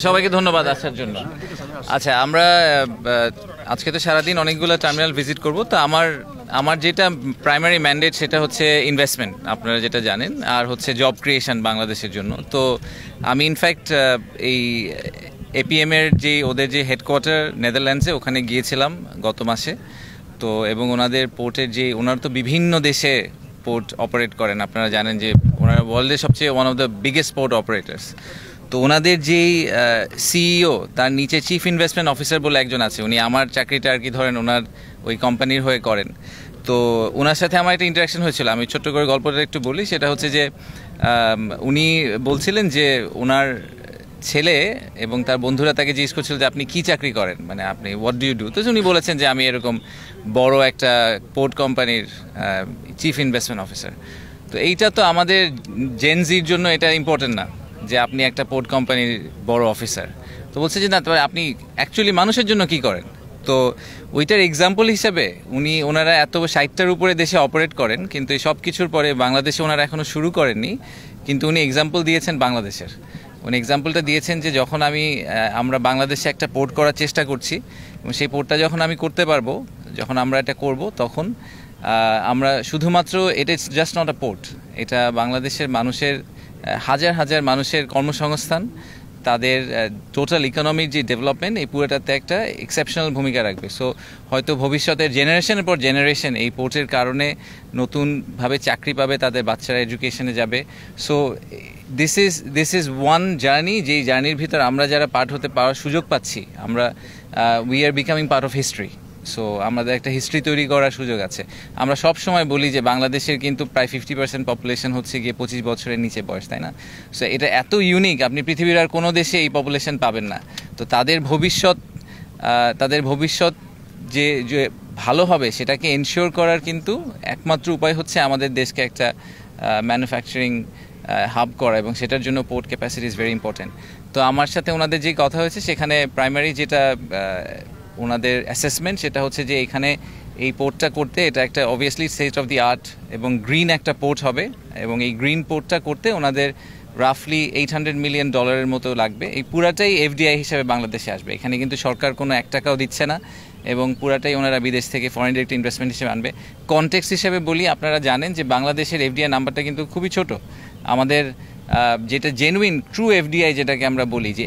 সবাইকে ধন্যবাদ আসার জন্য। আচ্ছা, আমরা আজকে তো সারাদিন অনেকগুলো টার্মিনাল ভিজিট করব। তো আমার যেটা প্রাইমারি ম্যান্ডেট সেটা হচ্ছে ইনভেস্টমেন্ট, আপনারা যেটা জানেন, আর হচ্ছে জব ক্রিয়েশন বাংলাদেশের জন্য। তো আমি ইনফ্যাক্ট এই এপিএমের যে ওদের যে হেডকোয়ার্টার নেদারল্যান্ডসে, ওখানে গিয়েছিলাম গত মাসে। তো এবং ওনাদের পোর্টের যে ওনারা তো বিভিন্ন দেশে পোর্ট অপারেট করেন, আপনারা জানেন যে ওনারা ওয়ার্ল্ডের সবচেয়ে one of the biggest port operators. তো ওনাদের যেই সিইও, তার নিচে চিফ ইনভেস্টমেন্ট অফিসার বলে একজন আছে, উনি আমার চাকরিটা আর কি ধরেন ওনার ওই কোম্পানির হয়ে করেন। তো ওনার সাথে আমার একটা ইন্টারাকশন হয়েছিল, আমি ছোট্ট করে গল্পটা একটু বলি। সেটা হচ্ছে যে উনি বলছিলেন যে ওনার ছেলে এবং তার বন্ধুরা তাকে জিজ্ঞেস করছিল যে আপনি কি চাকরি করেন, মানে আপনি হোয়াট ডু ইউ ডু। তো উনি বলেছেন যে আমি এরকম বড় একটা পোর্ট কোম্পানির চিফ ইনভেস্টমেন্ট অফিসার। তো এইটা তো আমাদের জেনজির জন্য এটা ইম্পর্টেন্ট না যে আপনি একটা পোর্ট কোম্পানির বড় অফিসার। তো বলছে যে না, তবে আপনি অ্যাকচুয়ালি মানুষের জন্য কি করেন। তো ওইটার এক্সাম্পল হিসাবে ওনারা এত 60টার উপরে দেশে অপারেট করেন, কিন্তু এই সব কিছুর পরে বাংলাদেশে ওনারা এখনও শুরু করেননি। কিন্তু উনি এক্সাম্পল দিয়েছেন বাংলাদেশের। উনি এক্সাম্পলটা দিয়েছেন যে যখন আমরা বাংলাদেশে একটা পোর্ট করার চেষ্টা করছি, এবং সেই পোর্টটা যখন আমি করতে পারবো, যখন আমরা এটা করব, তখন আমরা শুধুমাত্র এটা জাস্ট নট আ পোর্ট, এটা বাংলাদেশের মানুষের হাজার হাজার মানুষের কর্মসংস্থান, তাদের টোটাল ইকোনমির যে ডেভেলপমেন্ট, এই পুরোটাতে একটা এক্সেপশনাল ভূমিকা রাখবে। সো হয়তো ভবিষ্যতের জেনারেশনের পর জেনারেশন এই পোর্টের কারণে নতুনভাবে চাকরি পাবে, তাদের বাচ্চারা এডুকেশনে যাবে। So this is one journey, যেই জার্নির ভিতর আমরা যারা পার্ট হতে পাওয়ার সুযোগ পাচ্ছি, আমরা we are becoming part of history. So আমাদের একটা হিস্ট্রি তৈরি করার সুযোগ আছে। আমরা সব সময় বলি যে বাংলাদেশের কিন্তু প্রায় 50% পপুলেশন হচ্ছে গিয়ে 25 বছরের নিচে বয়স, তাই না? সো এটা এত ইউনিক, আপনি পৃথিবীর আর কোনো দেশে এই পপুলেশন পাবেন না। তো তাদের ভবিষ্যৎ যে ভালো হবে, সেটাকে এনশিওর করার কিন্তু একমাত্র উপায় হচ্ছে আমাদের দেশকে একটা ম্যানুফ্যাকচারিং হাব করা, এবং সেটার জন্য port capacity is very important. তো আমার সাথে ওনাদের যে কথা হয়েছে, সেখানে প্রাইমারি যেটা ওনাদের অ্যাসেসমেন্ট, সেটা হচ্ছে যে এখানে এই পোর্টটা করতে, এটা একটা obviously state of the art এবং গ্রিন একটা পোর্ট হবে, এবং এই গ্রিন পোর্টটা করতে ওনাদের রাফলি $800 মিলিয়ন মতো লাগবে। এই পুরাটাই এফডিআই হিসাবে বাংলাদেশে আসবে। এখানে কিন্তু সরকার কোনো 1 টাকাও দিচ্ছে না, এবং পুরাটাই ওনারা বিদেশ থেকে ফরেন ডিরেক্ট ইনভেস্টমেন্ট হিসেবে আনবে। কনটেক্সট হিসেবে বলি, আপনারা জানেন যে বাংলাদেশের এফডিআই নাম্বারটা কিন্তু খুবই ছোট। আমাদের যেটা জেনুইন ট্রু এফডিআই, যেটাকে আমরা বলি যে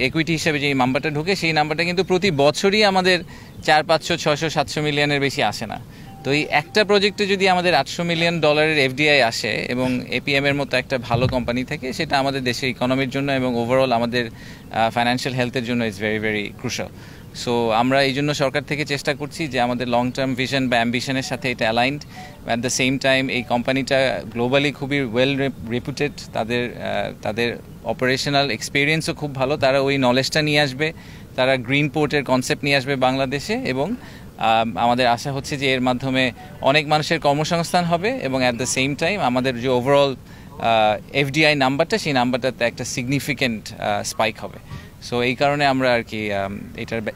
একুইটি হিসাবে যে নাম্বারটা ঢোকে, সেই নাম্বারটা কিন্তু প্রতি বছরই আমাদের 400, 500, 600, 700 মিলিয়নের বেশি আসে না। তো এই একটা প্রজেক্টে যদি আমাদের $800 মিলিয়ন এফডিআই আসে, এবং এপিএম এর মতো একটা ভালো কোম্পানি থেকে, সেটা আমাদের দেশের ইকোনমির জন্য এবং ওভারঅল আমাদের ফাইন্যান্সিয়াল হেলথের জন্য is very very crucial. So আমরা এই জন্য সরকার থেকে চেষ্টা করছি যে আমাদের লং টার্ম ভিশন বা অ্যাম্বিশনের সাথে এটা aligned. At the same time এই কোম্পানিটা গ্লোবালি খুবই ওয়েল রেপুটেড, তাদের অপারেশনাল এক্সপিরিয়েন্সও খুব ভালো। তারা ওই নলেজটা নিয়ে আসবে, তারা গ্রিন পোর্টের কনসেপ্ট নিয়ে আসবে বাংলাদেশে, এবং আমাদের আশা হচ্ছে যে এর মাধ্যমে অনেক মানুষের কর্মসংস্থান হবে, এবং অ্যাট দ্য সেম টাইম আমাদের যে ওভারঅল এফডিআই নাম্বারটা, সেই নাম্বারটাতে একটা সিগনিফিক্যান্ট স্পাইক হবে। সো এই কারণে আমরা আর কি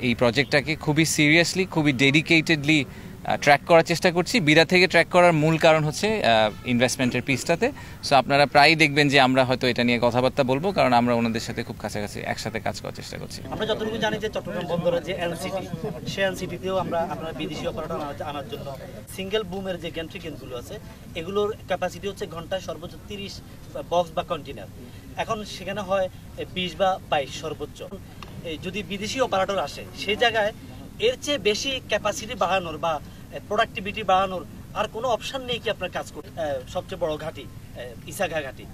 এই প্রজেক্টটাকে খুবই সিরিয়াসলি, খুবই ডেডিকেটেডলি ট্র্যাক করার চেষ্টা করছি। বিরা থেকে ট্র্যাক করার মূল কারণ হচ্ছে ইনভেস্টমেন্টের পিসটাতে। সো আপনারা প্রায়ই দেখবেন যে আমরা হয়তো এটা নিয়ে কথাবার্তা বলবো, কারণ আমরা ওনাদের সাথে খুব কাছাকাছি একসাথে কাজ করার চেষ্টা করছি। আমরা যতটুকু জানি যে চট্টগ্রাম বন্দরের যে এনসিটি, সেই এনসিটিতেও আপনারা বিদেশি অপারেটর আনার জন্য সিঙ্গেল বুমের যে গ্যান্ট্রি কেনগুলো আছে, এগুলোর ক্যাপাসিটি হচ্ছে ঘন্টায় সর্বোচ্চ 30 বক্স বা কন্টেনার। এখন সেখানে হয় 20 বা 22 সর্বোচ্চ। যদি বিদেশি অপারেটর আসে, সেই জায়গায় এর চেয়ে বেশি ক্যাপাসিটি বাড়ানোর বা প্রোডাক্টিভিটি বাড়ানোর আর কোনো অপশন নেই কি আপনার কাজ করতে? সবচেয়ে বড় ঘাঁটি ইসাগা ঘাঁটি,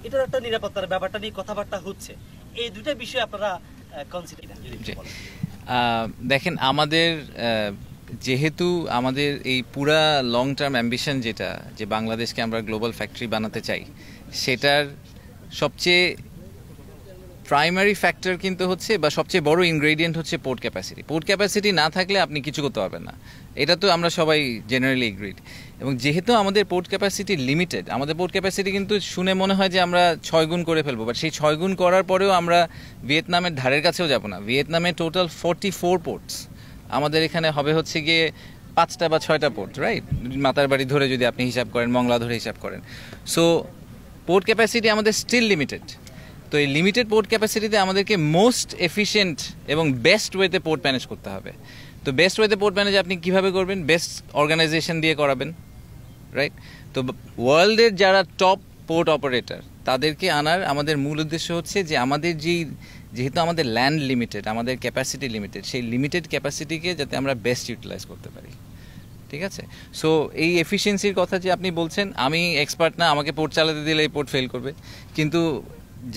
এটার একটা নিরাপত্তার ব্যাপারটা নিয়ে কথাবার্তা হচ্ছে। এই দুইটা বিষয় আপনারা কনসিডার দেখেন, যেহেতু আমাদের এই পুরা লং টার্ম অ্যাম্বিশন যেটা, যে বাংলাদেশকে আমরা গ্লোবাল ফ্যাক্টরি বানাতে চাই, সেটার সবচেয়ে প্রাইমারি ফ্যাক্টর কিন্তু হচ্ছে, বা সবচেয়ে বড় ইনগ্রেডিয়েন্ট হচ্ছে পোর্ট ক্যাপাসিটি। পোর্ট ক্যাপাসিটি না থাকলে আপনি কিছু করতে পারবেন না, এটা তো আমরা সবাই জেনারেলি এগ্রিড। এবং যেহেতু আমাদের পোর্ট ক্যাপাসিটি লিমিটেড, আমাদের পোর্ট ক্যাপাসিটি কিন্তু শুনে মনে হয় যে আমরা 6 গুণ করে ফেলবো, বাট সেই 6 গুণ করার পরেও আমরা ভিয়েতনামের ধারের কাছেও যাব না। ভিয়েতনামে টোটাল 44 পোর্টস, আমাদের এখানে হবে হচ্ছে গিয়ে 5টা বা 6টা পোর্ট, রাইট? মাতার বাড়ি ধরে যদি আপনি হিসাব করেন, মংলা ধরে হিসাব করেন। সো পোর্ট ক্যাপাসিটি আমাদের স্টিল লিমিটেড। তো এই লিমিটেড পোর্ট ক্যাপাসিটিতে আমাদেরকে মোস্ট এফিশিয়েন্ট এবং বেস্ট ওয়েতে পোর্ট ম্যানেজ করতে হবে। তো বেস্ট ওয়েতে পোর্ট ম্যানেজ আপনি কীভাবে করবেন? বেস্ট অর্গানাইজেশন দিয়ে করাবেন, রাইট? তো ওয়ার্ল্ডের যারা টপ পোর্ট অপারেটর তাদেরকে আনার আমাদের মূল উদ্দেশ্য হচ্ছে যে আমাদের যেহেতু আমাদের ল্যান্ড লিমিটেড, আমাদের ক্যাপাসিটি লিমিটেড, সেই লিমিটেড ক্যাপাসিটিকে যাতে আমরা বেস্ট ইউটিলাইজ করতে পারি, ঠিক আছে? সো এই এফিসিয়েন্সির কথা যে আপনি বলছেন, আমি এক্সপার্ট না, আমাকে পোর্ট চালাতে দিলে এই পোর্ট ফেল করবে, কিন্তু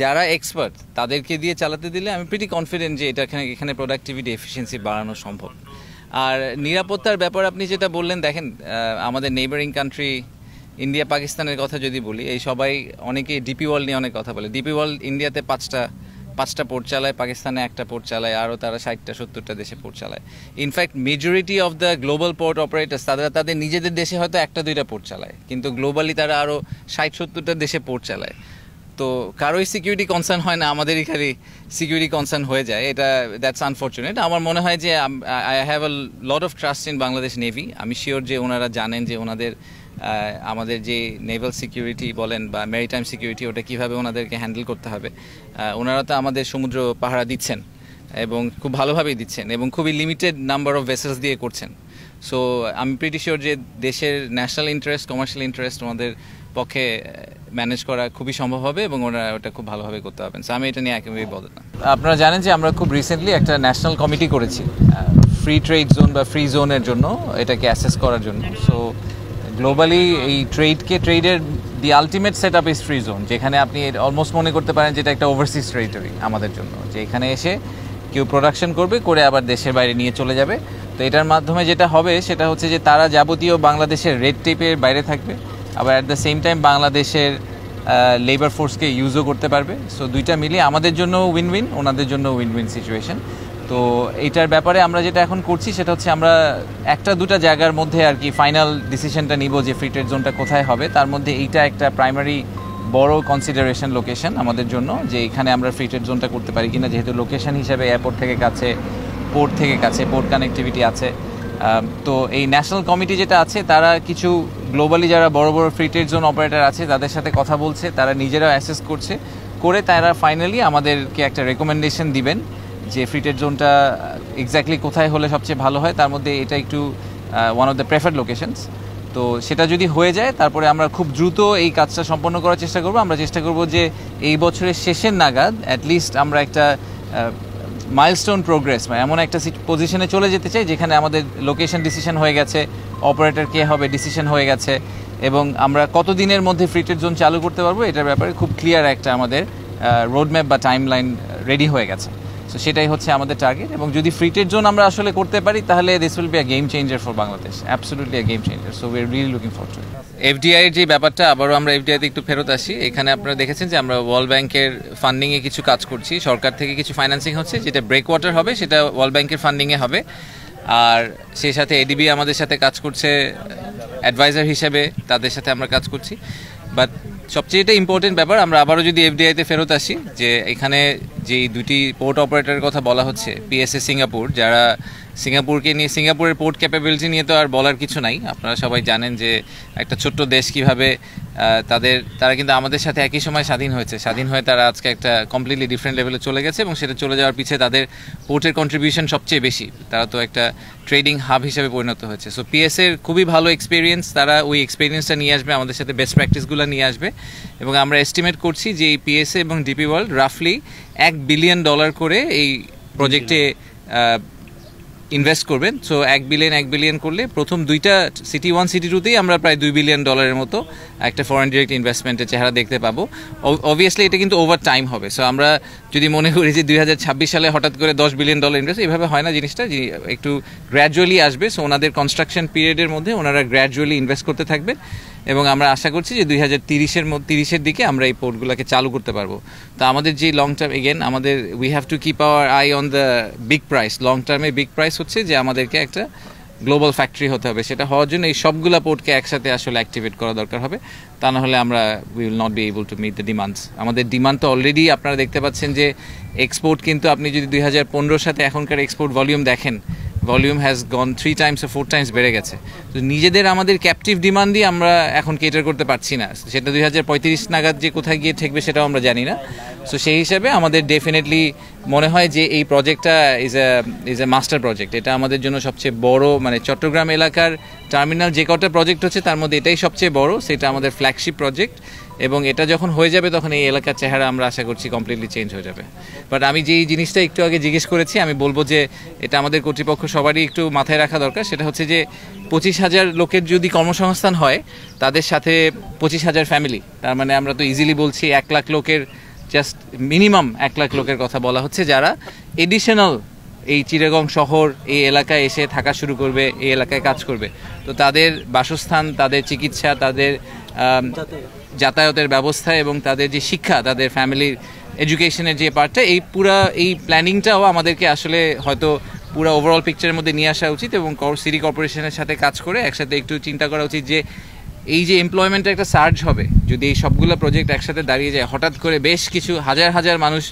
যারা এক্সপার্ট তাদেরকে দিয়ে চালাতে দিলে আমি প্রিটি কনফিডেন্ট যে এখানে প্রোডাক্টিভিটি এফিসিয়েন্সি বাড়ানো সম্ভব। আর নিরাপত্তার ব্যাপার আপনি যেটা বললেন, দেখেন আমাদের নেইবারিং কান্ট্রি ইন্ডিয়া পাকিস্তানের কথা যদি বলি, এই সবাই অনেকেই ডিপি ওয়ার্ল্ড নিয়ে অনেক কথা বলে। ডিপি ওয়ার্ল্ড ইন্ডিয়াতে পাঁচটা পোর্ট চালায়, পাকিস্তানে একটা পোর্ট চালায়, আরও তারা 60-70টা দেশে পোর্ট চালায়। In fact majority of the global port operators তাদের নিজেদের দেশে হয়তো 1-2টা পোর্ট চালায়, কিন্তু গ্লোবালি তারা আরও 60-70টা দেশে পোর্ট চালায়। তো কারোই সিকিউরিটি কনসার্ন হয় না, আমাদেরই খালি সিকিউরিটি কনসার্ন হয়ে যায়। এটা দ্যাটস আনফর্চুনেট। আমার মনে হয় যে I have a lot of trust in Bangladesh navy. আমি শিওর যে ওনারা জানেন যে আমাদের যে নেভাল সিকিউরিটি বলেন বা ম্যারিটাইম সিকিউরিটি, ওটা কীভাবে ওনাদেরকে হ্যান্ডেল করতে হবে। ওনারা তো আমাদের সমুদ্র পাহারা দিচ্ছেন এবং খুব ভালোভাবেই দিচ্ছেন এবং খুবই লিমিটেড নাম্বার অফ ভেসেলস দিয়ে করছেন। সো আমি প্রিটি শিওর যে দেশের ন্যাশনাল ইন্টারেস্ট, কমার্শিয়াল ইন্টারেস্ট ওনাদের পক্ষে ম্যানেজ করা খুবই সম্ভব হবে এবং ওরা ওটা খুব ভালোভাবে করতে পারবেন। সো আমি এটা নিয়ে একেবারেই বলতে না। আপনারা জানেন যে আমরা খুব রিসেন্টলি একটা ন্যাশনাল কমিটি করেছি ফ্রি ট্রেড জোন বা ফ্রি জোনের জন্য, এটাকে অ্যাসেস করার জন্য। সো গ্লোবালি এই ট্রেডের the ultimate set up is free zone, যেখানে আপনি অলমোস্ট মনে করতে পারেন যেটা একটা ওভারসিজ টেরিটরি আমাদের জন্য, যে এখানে এসে কেউ প্রোডাকশন করে আবার দেশের বাইরে নিয়ে চলে যাবে। তো এটার মাধ্যমে যেটা হবে সেটা হচ্ছে যে তারা যাবতীয় বাংলাদেশের রেড টেপের বাইরে থাকবে, আবার অ্যাট দ্য সেম টাইম বাংলাদেশের লেবার ফোর্সকে ইউজও করতে পারবে। সো দুইটা মিলিয়ে আমাদের জন্য উইন উইন, ওনাদের জন্য উইন উইন সিচুয়েশন। তো এইটার ব্যাপারে আমরা যেটা এখন করছি সেটা হচ্ছে আমরা 1-2টা জায়গার মধ্যে আর কি ফাইনাল ডিসিশনটা নিব যে ফ্রি ট্রেড জোনটা কোথায় হবে। তার মধ্যে এইটা একটা প্রাইমারি বড় কনসিডারেশন লোকেশন আমাদের জন্য, যে এখানে আমরা ফ্রি ট্রেড জোনটা করতে পারি কিনা, যেহেতু লোকেশন হিসেবে এয়ারপোর্ট থেকে কাছে, পোর্ট থেকে কাছে, পোর্ট কানেক্টিভিটি আছে। তো এই ন্যাশনাল কমিটি যেটা আছে তারা কিছু গ্লোবালি যারা বড় বড় ফ্রি ট্রেড জোন অপারেটর আছে তাদের সাথে কথা বলছে, তারা নিজেরাও অ্যাসেস করে তারা ফাইনালি আমাদেরকে একটা রেকমেন্ডেশন দিবেন যে ফ্রি ট্রেড জোনটা এক্স্যাক্টলি কোথায় হলে সবচেয়ে ভালো হয়। তার মধ্যে এটা একটু one of the preferred locations. তো সেটা যদি হয়ে যায় তারপরে আমরা খুব দ্রুত এই কাজটা সম্পন্ন করার চেষ্টা করব। আমরা চেষ্টা করব যে এই বছরের শেষের নাগাদ অ্যাটলিস্ট আমরা একটা মাইলস্টোন প্রোগ্রেস বা এমন একটা পজিশনে চলে যেতে চাই যেখানে আমাদের লোকেশন ডিসিশন হয়ে গেছে, অপারেটর কে হবে ডিসিশন হয়ে গেছে, এবং আমরা কতদিনের মধ্যে ফ্রি ট্রেড জোন চালু করতে পারবো এটার ব্যাপারে খুব ক্লিয়ার একটা আমাদের রোডম্যাপ বা টাইমলাইন রেডি হয়ে গেছে। সো সেটাই হচ্ছে আমাদের টার্গেট, এবং যদি ফ্রি ট্রেড জোন আমরা আসলে করতে পারি তাহলে this will be a game changer for Bangladesh, absolutely a game changer. So we are really looking forward to it. FDI এর যে ব্যাপারটা, আবারও আমরা এফডিআইতে একটু ফেরত আসি। এখানে আপনারা দেখেছেন যে আমরা ওয়ার্ল্ড ব্যাংকের ফান্ডিংয়ে কিছু কাজ করছি, সরকার থেকে কিছু ফাইন্যান্সিং হচ্ছে, যেটা ব্রেক ওয়াটার হবে সেটা ওয়ার্ল্ড ব্যাংকের ফান্ডিংয়ে হবে। আর সেই সাথে এডিবি আমাদের সাথে কাজ করছে অ্যাডভাইজার হিসেবে, তাদের সাথে আমরা কাজ করছি। বাট সবচেয়ে এটা ইম্পর্টেন্ট ব্যাপার, আমরা আবারও যদি এফডিআইতে ফেরত আসি, যে এখানে যেই দুটি পোর্ট অপারেটরের কথা বলা হচ্ছে, পিএসএ সিঙ্গাপুর, যারা সিঙ্গাপুরকে নিয়ে, সিঙ্গাপুরের পোর্ট ক্যাপাবিলিটি নিয়ে তো আর বলার কিছু নাই। আপনারা সবাই জানেন যে একটা ছোট্ট দেশ কীভাবে তারা কিন্তু আমাদের সাথে একই সময় স্বাধীন হয়েছে, স্বাধীন হয়ে তারা আজকে একটা কমপ্লিটলি ডিফারেন্ট লেভেলে চলে গেছে, এবং সেটা চলে যাওয়ার পিছিয়ে তাদের পোর্টের কন্ট্রিবিউশন সবচেয়ে বেশি। তারা তো একটা ট্রেডিং হাব হিসেবে পরিণত হয়েছে। সো পিএসএর খুবই ভালো এক্সপিরিয়েন্স, তারা ওই এক্সপিরিয়েন্সটা নিয়ে আসবে, আমাদের সাথে বেস্ট প্র্যাকটিসগুলো নিয়ে আসবে, এবং আমরা এস্টিমেট করছি যে এই পিএসএ এবং ডিপি ওয়ার্ল্ড রাফলি $1 বিলিয়ন করে এই প্রজেক্টে ইনভেস্ট করবেন। সো 1 বিলিয়ন করলে প্রথম দুইটা সিটি 1 সিটি 2তেই আমরা প্রায় $2 বিলিয়ন মতো একটা ফরেন ডিরেক্ট ইনভেস্টমেন্টের চেহারা দেখতে পাবো। অবভিয়াসলি এটা কিন্তু ওভার টাইম হবে। সো আমরা যদি মনে করি যে 2026 সালে হঠাৎ করে $10 বিলিয়ন ইনভেস্ট, এইভাবে হয় না জিনিসটা, যে একটু গ্র্যাজুয়ালি আসবে। সো ওনাদের কনস্ট্রাকশন পিরিয়ডের মধ্যে ওনারা গ্র্যাজুয়ালি ইনভেস্ট করতে থাকবেন, এবং আমরা আশা করছি যে 2030-এর দিকে আমরা এই পোর্টগুলোকে চালু করতে পারবো। তো আমাদের যে লং টার্ম, এগেন আমাদের we have to keep our I on the big price. Long টার্মে বিগ প্রাইস হচ্ছে যে আমাদেরকে একটা গ্লোবাল ফ্যাক্টরি হতে হবে। সেটা হওয়ার জন্য এই সবগুলা পোর্টকে একসাথে আসলে অ্যাক্টিভেট করা দরকার হবে, তা না হলে আমরা we will not be able to meet the demands. আমাদের ডিমান্ড তো অলরেডি আপনারা দেখতে পাচ্ছেন যে এক্সপোর্ট কিন্তু, আপনি যদি 2015-র সাথে এখনকার এক্সপোর্ট ভলিউম দেখেন, volume has gone 3 times or 4 times বেড়ে গেছে। তো নিজেদের আমাদের ক্যাপটিভ ডিমান্ড দিয়ে আমরা এখন কেটার করতে পারছি না, সেটা 2035 নাগাদ যে কোথায় গিয়ে ঠেকবে সেটাও আমরা জানি না। সো সেই হিসেবে আমাদের ডেফিনেটলি মনে হয় যে এই প্রজেক্টটা ইজ এ মাস্টার প্রজেক্ট। এটা আমাদের জন্য সবচেয়ে বড়, মানে চট্টগ্রাম এলাকার টার্মিনাল যে কটা প্রজেক্ট হচ্ছে তার মধ্যে এটাই সবচেয়ে বড়, সেটা আমাদের ফ্ল্যাগশিপ প্রজেক্ট। এবং এটা যখন হয়ে যাবে তখন এই এলাকার চেহারা আমরা আশা করছি কমপ্লিটলি চেঞ্জ হয়ে যাবে। বাট আমি যেই জিনিসটা একটু আগে জিজ্ঞেস করেছি, আমি বলবো যে এটা আমাদের কর্তৃপক্ষ সবারই একটু মাথায় রাখা দরকার। সেটা হচ্ছে যে 25,000 লোকের যদি কর্মসংস্থান হয়, তাদের সাথে 25,000 ফ্যামিলি, তার মানে আমরা তো ইজিলি বলছি 1 লাখ লোকের, জাস্ট মিনিমাম 1 লাখ লোকের কথা বলা হচ্ছে, যারা এডিশনাল এই চিটাগং শহর এই এলাকায় এসে থাকা শুরু করবে, এই এলাকায় কাজ করবে। তো তাদের বাসস্থান, তাদের চিকিৎসা, তাদের যাতায়াতের ব্যবস্থা এবং তাদের যে শিক্ষা, তাদের ফ্যামিলির এডুকেশনের যে পার্টটা, এই প্ল্যানিংটাও আমাদেরকে আসলে হয়তো পুরো ওভারঅল পিকচারের মধ্যে নিয়ে আসা উচিত এবং সিটি কর্পোরেশনের সাথে কাজ করে একসাথে একটু চিন্তা করা উচিত যে এই যে এমপ্লয়মেন্টের একটা সার্জ হবে, যদি এই সবগুলো প্রজেক্ট একসাথে দাঁড়িয়ে যায়, হঠাৎ করে বেশ কিছু হাজার হাজার মানুষ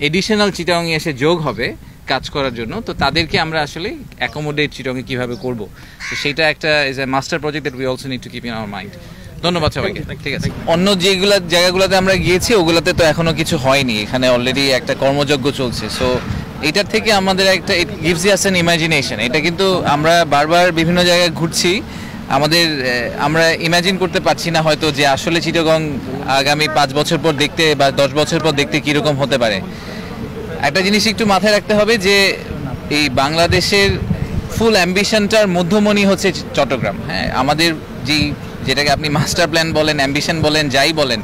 এডিশনাল চিটাগংয়ে এসে যোগ হবে কাজ করার জন্য, তো তাদেরকে আমরা আসলে অ্যাকোমোডেট চিটাগংয়ে কীভাবে করবো, তো সেইটা একটা is a master project that we also need to keep in our mind. ধন্যবাদ সবাইকে। ঠিক আছে, অন্য যেগুলো জায়গাগুলোতে আমরা গিয়েছি ওগুলোতে তো এখনো কিছু হয়নি, এখানে অলরেডি একটা কর্মযজ্ঞ চলছে। সো এটার থেকে আমাদের একটা it gives us an imagination. এটা কিন্তু আমরা বারবার বিভিন্ন জায়গায় ঘুরছি, আমরা ইমাজিন করতে পারছি না হয়তো যে আসলে চিটাগং আগামী 5 বছর পর দেখতে বা 10 বছর পর দেখতে কীরকম হতে পারে। একটা জিনিস একটু মাথায় রাখতে হবে যে এই বাংলাদেশের ফুল অ্যাম্বিশনটার মধ্যমণি হচ্ছে চট্টগ্রাম। হ্যাঁ, আমাদের যেটাকে আপনি মাস্টার প্ল্যান বলেন, অ্যাম্বিশন বলেন, যাই বলেন,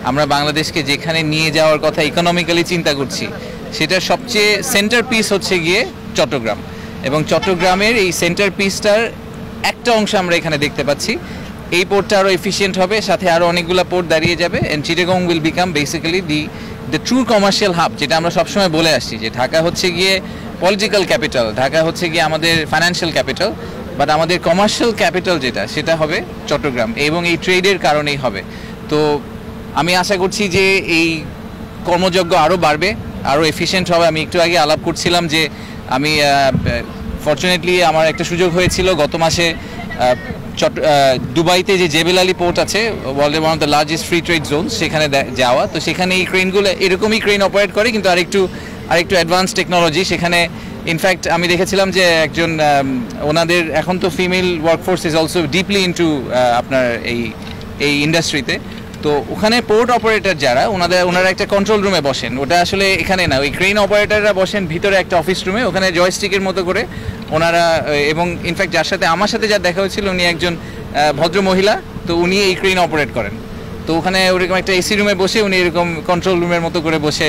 আমরা বাংলাদেশকে যেখানে নিয়ে যাওয়ার কথা ইকোনমিক্যালি চিন্তা করছি, সেটার সবচেয়ে সেন্টার পিস হচ্ছে গিয়ে চট্টগ্রাম। এবং চট্টগ্রামের এই সেন্টার পিসটার একটা অংশ আমরা এখানে দেখতে পাচ্ছি। এই পোর্টটা আরও এফিশিয়েন্ট হবে, সাথে আরও অনেকগুলো পোর্ট দাঁড়িয়ে যাবে, and Chittagong will become basically the true commercial hub, যেটা আমরা সবসময় বলে আসছি যে ঢাকা হচ্ছে গিয়ে পলিটিক্যাল ক্যাপিটাল, ঢাকা হচ্ছে গিয়ে আমাদের ফাইন্যান্সিয়াল ক্যাপিটাল, বাট আমাদের কমার্শিয়াল ক্যাপিটাল সেটা হবে চট্টগ্রাম, এবং এই ট্রেডের কারণেই হবে। তো আমি আশা করছি যে এই কর্মযজ্ঞ আরও বাড়বে, আরও এফিশিয়েন্ট হবে। আমি একটু আগে আলাপ করছিলাম যে আমি ফরচুনেটলি আমার একটা সুযোগ হয়েছিল গত মাসে দুবাইতে যে জেবেল আলী পোর্ট আছে, ওয়ার্ল্ডের one of the largest free trade zone, সেখানে যাওয়া। তো সেখানে এই ক্রেনগুলো এরকমই ক্রেন অপারেট করে, কিন্তু আরেকটু অ্যাডভান্স টেকনোলজি সেখানে। ইনফ্যাক্ট আমি দেখেছিলাম যে একজন ওনাদের এখন তো female workforce is also deeply into আপনার এই ইন্ডাস্ট্রিতে। তো ওখানে পোর্ট অপারেটর যারা, ওনারা একটা কন্ট্রোল রুমে বসেন, ওটা আসলে এখানে না, ওই ক্রেন অপারেটররা বসেন ভিতরে একটা অফিস রুমে, ওখানে জয়স্টিকের মতো করে ওনারা। এবং ইনফ্যাক্ট আমার সাথে যা দেখা হয়েছিল, উনি একজন ভদ্র মহিলা, তো উনি এই ক্রেন অপারেট করেন। তো ওখানে ওরকম একটা এসি রুমে বসে উনি এরকম কন্ট্রোল রুমের মতো করে বসে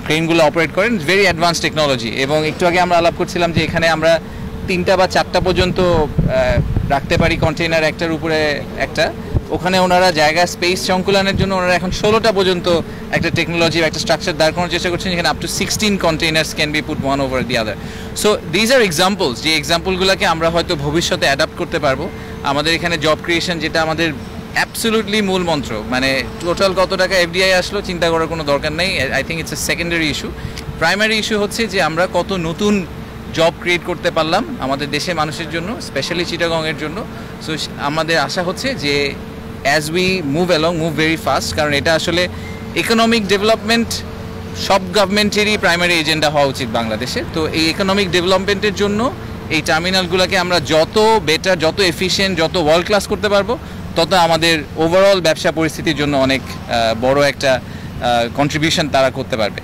ক্রেনগুলো অপারেট করেন। Very advance technology. এবং একটু আগে আমরা আলাপ করছিলাম যে এখানে আমরা 3টা বা 4টা পর্যন্ত রাখতে পারি কন্টেইনার, একটার উপরে একটা। ওখানে ওনারা জায়গা স্পেস সংকুলনের জন্য ওনারা এখন 16টা পর্যন্ত একটা টেকনোলজি, একটা স্ট্রাকচার দাঁড় করানোর চেষ্টা করছেন, যেখানে up to 16 containers can be put one over the other. So these are examples, যে এক্সাম্পলগুলোকে আমরা হয়তো ভবিষ্যতে অ্যাডাপ্ট করতে পারবো। আমাদের এখানে জব ক্রিয়েশন, যেটা আমাদের অ্যাবসলিউটলি মূল মন্ত্র, মানে টোটাল কত টাকা এফডিআই আসলো চিন্তা করার কোনো দরকার নেই। I think it's a secondary issue. Primary issue হচ্ছে যে আমরা কত নতুন জব ক্রিয়েট করতে পারলাম আমাদের দেশের মানুষের জন্য, স্পেশালি চিটাগংয়ের জন্য। সো আমাদের আশা হচ্ছে যে as we move very fast, কারণ এটা আসলে ইকোনমিক ডেভেলপমেন্ট সব গভর্নমেন্টেরই প্রাইমারি এজেন্ডা হওয়া উচিত বাংলাদেশে। তো এই ইকোনমিক ডেভেলপমেন্টের জন্য এই টার্মিনালগুলোকে আমরা যত বেটার, যত এফিশিয়েন্ট, যত ওয়ার্ল্ড ক্লাস করতে পারবো, তত আমাদের ওভারঅল ব্যবসা পরিস্থিতির জন্য অনেক বড় একটা কন্ট্রিবিউশন তারা করতে পারবে।